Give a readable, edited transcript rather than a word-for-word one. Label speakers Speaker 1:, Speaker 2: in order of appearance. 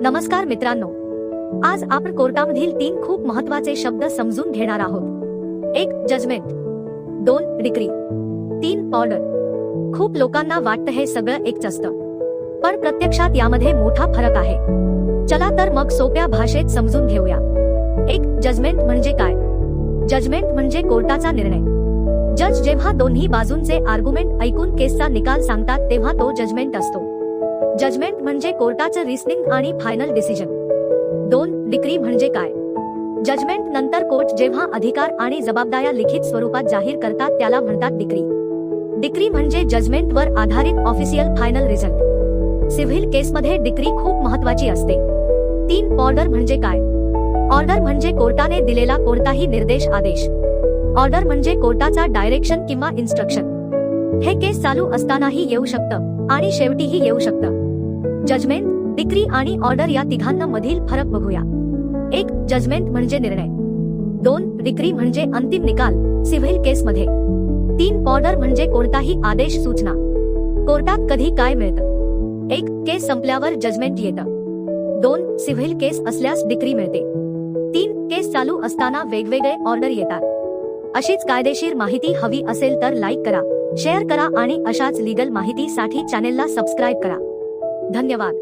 Speaker 1: नमस्कार मित्रांनो, आज आपण कोर्टामधील 3 खूप महत्त्वाचे शब्द समजून घेणार आहोत. 1 जजमेंट, 2 डिक्री, 3 ऑर्डर. खूप लोकांना वाटतं हे सगळं एकच असतं, पण प्रत्यक्षात यामध्ये मोठा फरक आहे. चला तर मग सोप्या भाषेत समजून घेऊया. 1 जजमेंट म्हणजे काय? जजमेंट म्हणजे कोर्टाचा निर्णय. जज जेव्हा दोन्ही बाजूंचे आर्ग्युमेंट ऐकून केसचा निकाल सांगतात तेव्हा तो जजमेंट असतो. जजमेंट म्हणजे कोर्टाचं रिसनिंग आणि फायनल डिसिजन. 2 डिक्री म्हणजे काय? जजमेंट नंतर कोर्ट जेव्हा अधिकार आणि जबाबदाऱ्या लिखित स्वरूपात जाहीर करतात त्याला म्हणतात डिक्री. डिक्री म्हणजे जजमेंटवर आधारित ऑफिशियल फायनल रिझल्ट. सिव्हिल केसमध्ये डिक्री खूप महत्त्वाची असते. 3 ऑर्डर म्हणजे काय? ऑर्डर म्हणजे कोर्टाने दिलेला कोणताही निर्देश आदेश. ऑर्डर म्हणजे कोर्टाचा डायरेक्शन किंवा इन्स्ट्रक्शन. हे केस चालू असतानाही येऊ शकतं आणि शेवटीही येऊ शकतं. जजमेंट, डिक्री आणि ऑर्डर या तिघांमधील फरक बघूया. 1 जजमेंट म्हणजे निर्णय. 2 डिक्री म्हणजे अंतिम निकाल सिव्हिल केसमध्ये. 3 ऑर्डर म्हणजे कोणताही आदेश सूचना. कोर्टात कधी काय मिळतं? 1 केस संपल्यावर जजमेंट येतं. 2 सिव्हिल केस असल्यास डिक्री मिळते. 3 केस चालू असताना वेगवेगळे ऑर्डर येतात. अशीच कायदेशीर माहिती हवी असेल तर लाईक करा, शेअर करा आणि अशाच लीगल माहितीसाठी चॅनेलला सबस्क्राईब करा. धन्यवाद.